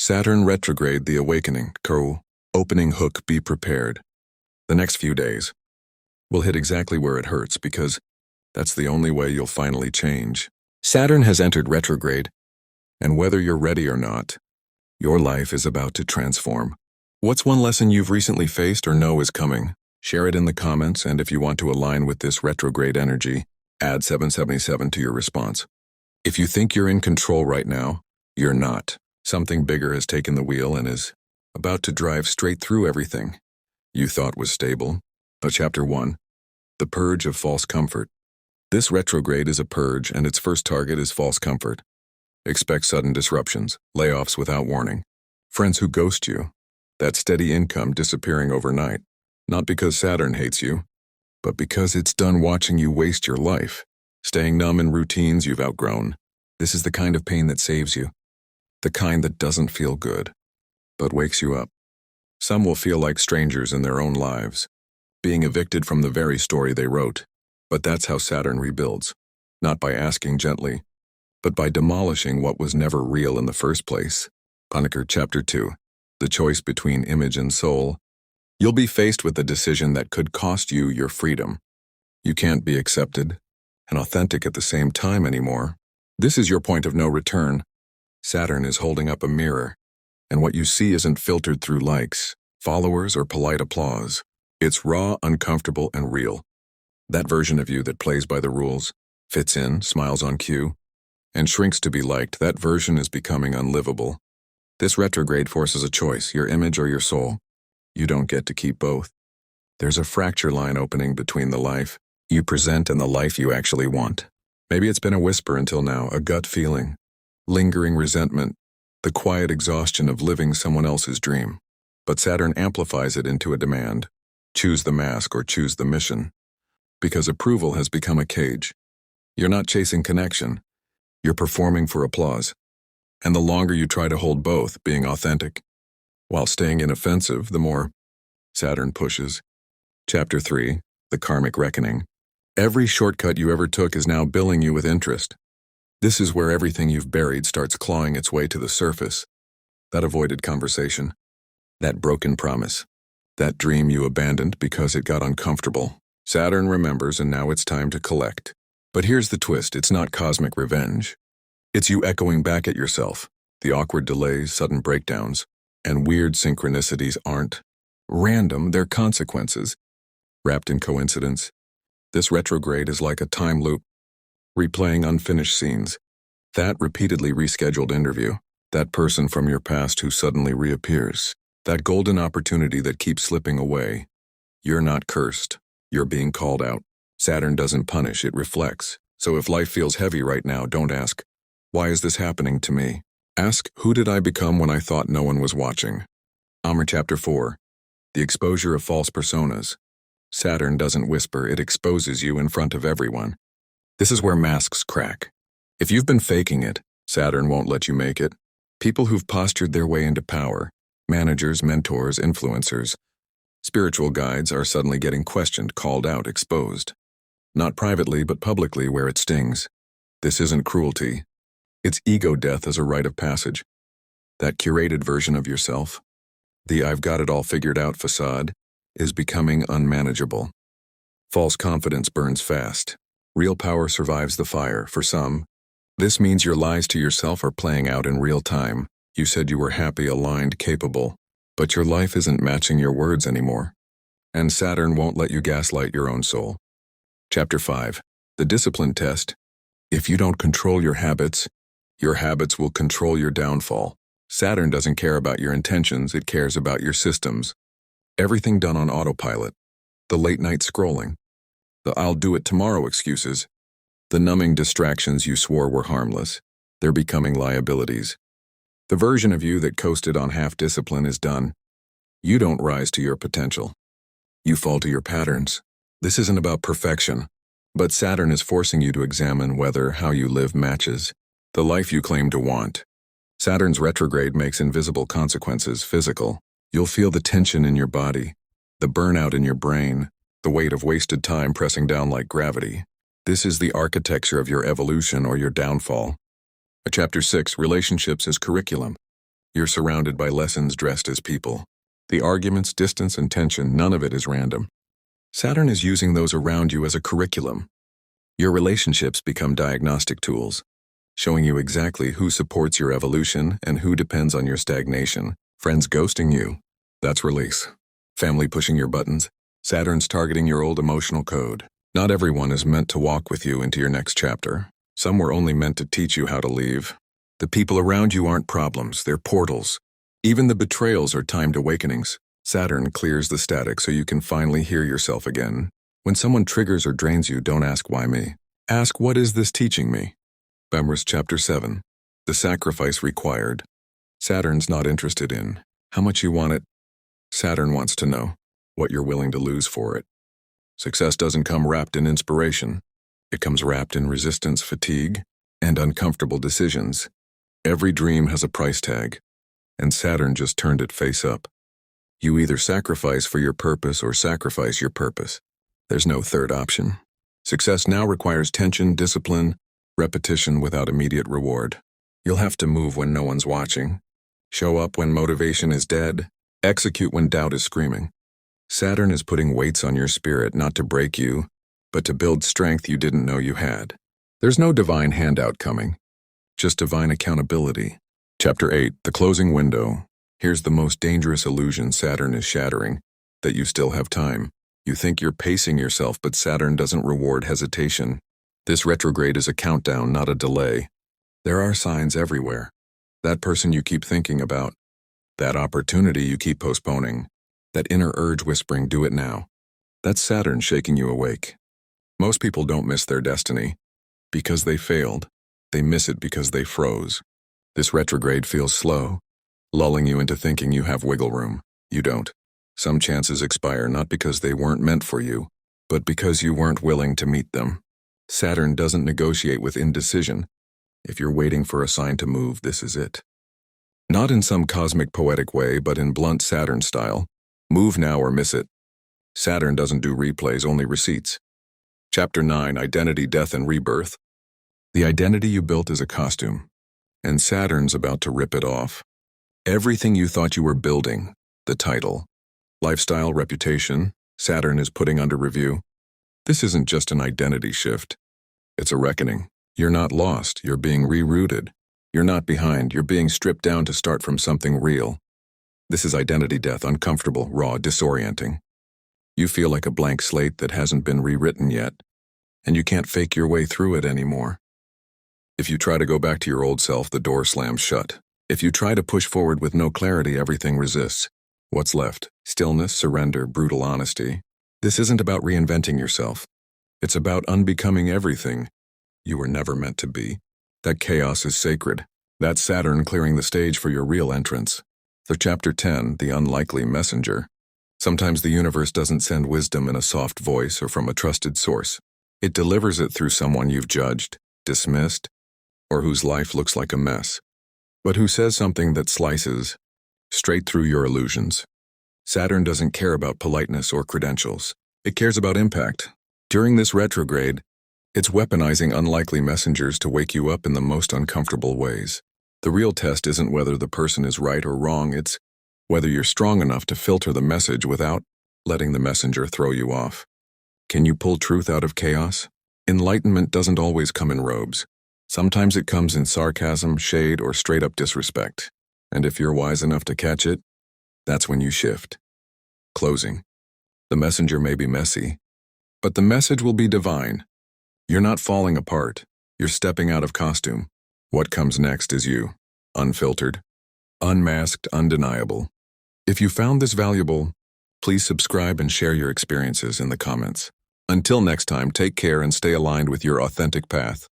Saturn Retrograde, the awakening. Opening hook, be prepared. The next few days will hit exactly where it hurts because that's the only way you'll finally change. Saturn has entered retrograde, and whether you're ready or not, your life is about to transform. What's one lesson you've recently faced or know is coming? Share it in the comments, and if you want to align with this retrograde energy, add 777 to your response. If you think you're in control right now, you're not. Something bigger has taken the wheel and is about to drive straight through everything you thought was stable. Chapter 1. The Purge of False Comfort. This retrograde is a purge, and its first target is false comfort. Expect sudden disruptions, layoffs without warning, friends who ghost you, that steady income disappearing overnight, not because Saturn hates you, but because it's done watching you waste your life, staying numb in routines you've outgrown. This is the kind of pain that saves you, the kind that doesn't feel good, but wakes you up. Some will feel like strangers in their own lives, being evicted from the very story they wrote. But that's how Saturn rebuilds, not by asking gently, but by demolishing what was never real in the first place. Chapter 2. The Choice Between Image and Soul. You'll be faced with a decision that could cost you your freedom. You can't be accepted and authentic at the same time anymore. This is your point of no return. Saturn is holding up a mirror, and what you see isn't filtered through likes, followers, or polite applause. It's raw, uncomfortable, and real. That version of you that plays by the rules, fits in, smiles on cue, and shrinks to be liked, that version is becoming unlivable. This retrograde forces a choice, your image or your soul. You don't get to keep both. There's a fracture line opening between the life you present and the life you actually want. Maybe it's been a whisper until now, a gut feeling, lingering resentment, the quiet exhaustion of living someone else's dream. But Saturn amplifies it into a demand. Choose the mask or choose the mission. Because approval has become a cage. You're not chasing connection. You're performing for applause. And the longer you try to hold both, being authentic, while staying inoffensive, the more Saturn pushes. Chapter 3. The Karmic Reckoning. Every shortcut you ever took is now billing you with interest. This is where everything you've buried starts clawing its way to the surface. That avoided conversation. That broken promise. That dream you abandoned because it got uncomfortable. Saturn remembers, and now it's time to collect. But here's the twist, it's not cosmic revenge. It's you echoing back at yourself. The awkward delays, sudden breakdowns, and weird synchronicities aren't random, they're consequences, wrapped in coincidence. This retrograde is like a time loop, replaying unfinished scenes. That repeatedly rescheduled interview, that person from your past who suddenly reappears, that golden opportunity that keeps slipping away. You're not cursed. You're being called out. Saturn doesn't punish, it reflects. So if life feels heavy right now, don't ask, why is this happening to me? Ask, who did I become when I thought no one was watching? Chapter 4. The Exposure of False Personas. Saturn doesn't whisper, it exposes you in front of everyone. This is where masks crack. If you've been faking it, Saturn won't let you make it. People who've postured their way into power, managers, mentors, influencers, spiritual guides are suddenly getting questioned, called out, exposed. Not privately, but publicly where it stings. This isn't cruelty. It's ego death as a rite of passage. That curated version of yourself, the I've got it all figured out facade, is becoming unmanageable. False confidence burns fast. Real power survives the fire. For some, this means your lies to yourself are playing out in real time. You said you were happy, aligned, capable. But your life isn't matching your words anymore. And Saturn won't let you gaslight your own soul. Chapter 5. The Discipline Test. If you don't control your habits will control your downfall. Saturn doesn't care about your intentions, it cares about your systems. Everything done on autopilot. The late night scrolling. The I'll do it tomorrow excuses. The numbing distractions you swore were harmless. They're becoming liabilities. The version of you that coasted on half discipline is done. You don't rise to your potential. You fall to your patterns. This isn't about perfection, but Saturn is forcing you to examine whether how you live matches the life you claim to want. Saturn's retrograde makes invisible consequences physical. You'll feel the tension in your body, the burnout in your brain, the weight of wasted time pressing down like gravity. This is the architecture of your evolution or your downfall. Chapter 6. Relationships as Curriculum. You're surrounded by lessons dressed as people. The arguments, distance, and tension, none of it is random. Saturn is using those around you as a curriculum. Your relationships become diagnostic tools, showing you exactly who supports your evolution and who depends on your stagnation. Friends ghosting you, that's release. Family pushing your buttons, Saturn's targeting your old emotional code. Not everyone is meant to walk with you into your next chapter. Some were only meant to teach you how to leave. The people around you aren't problems, they're portals. Even the betrayals are timed awakenings. Saturn clears the static so you can finally hear yourself again. When someone triggers or drains you, don't ask why me. Ask, what is this teaching me? Bemrus Chapter 7. The sacrifice required. Saturn's not interested in how much you want it. Saturn wants to know what you're willing to lose for it. Success doesn't come wrapped in inspiration. It comes wrapped in resistance, fatigue, and uncomfortable decisions. Every dream has a price tag, and Saturn just turned it face up. You either sacrifice for your purpose or sacrifice your purpose. There's no third option. Success now requires tension, discipline, repetition without immediate reward. You'll have to move when no one's watching, show up when motivation is dead, execute when doubt is screaming. Saturn is putting weights on your spirit not to break you, but to build strength you didn't know you had. There's no divine handout coming, just divine accountability. Chapter 8, The Closing Window. Here's the most dangerous illusion Saturn is shattering, that you still have time. You think you're pacing yourself, but Saturn doesn't reward hesitation. This retrograde is a countdown, not a delay. There are signs everywhere. That person you keep thinking about, that opportunity you keep postponing, that inner urge whispering, do it now. That's Saturn shaking you awake. Most people don't miss their destiny because they failed. They miss it because they froze. This retrograde feels slow, lulling you into thinking you have wiggle room. You don't. Some chances expire not because they weren't meant for you, but because you weren't willing to meet them. Saturn doesn't negotiate with indecision. If you're waiting for a sign to move, this is it. Not in some cosmic poetic way, but in blunt Saturn style. Move now or miss it. Saturn doesn't do replays, only receipts. Chapter 9, Identity, Death, and Rebirth. The identity you built is a costume, and Saturn's about to rip it off. Everything you thought you were building, the title, lifestyle, reputation, Saturn is putting under review. This isn't just an identity shift. It's a reckoning. You're not lost, you're being rerouted. You're not behind, you're being stripped down to start from something real. This is identity death, uncomfortable, raw, disorienting. You feel like a blank slate that hasn't been rewritten yet, and you can't fake your way through it anymore. If you try to go back to your old self, the door slams shut. If you try to push forward with no clarity, everything resists. What's left? Stillness, surrender, brutal honesty. This isn't about reinventing yourself. It's about unbecoming everything you were never meant to be. That chaos is sacred. That's Saturn clearing the stage for your real entrance. The Chapter 10, The Unlikely Messenger. Sometimes the universe doesn't send wisdom in a soft voice or from a trusted source. It delivers it through someone you've judged, dismissed, or whose life looks like a mess, but who says something that slices straight through your illusions. Saturn doesn't care about politeness or credentials. It cares about impact. During this retrograde, it's weaponizing unlikely messengers to wake you up in the most uncomfortable ways. The real test isn't whether the person is right or wrong, it's whether you're strong enough to filter the message without letting the messenger throw you off. Can you pull truth out of chaos? Enlightenment doesn't always come in robes. Sometimes it comes in sarcasm, shade, or straight-up disrespect. And if you're wise enough to catch it, that's when you shift. Closing. The messenger may be messy, but the message will be divine. You're not falling apart. You're stepping out of costume. What comes next is you. Unfiltered, unmasked, undeniable. If you found this valuable, please subscribe and share your experiences in the comments. Until next time, take care and stay aligned with your authentic path.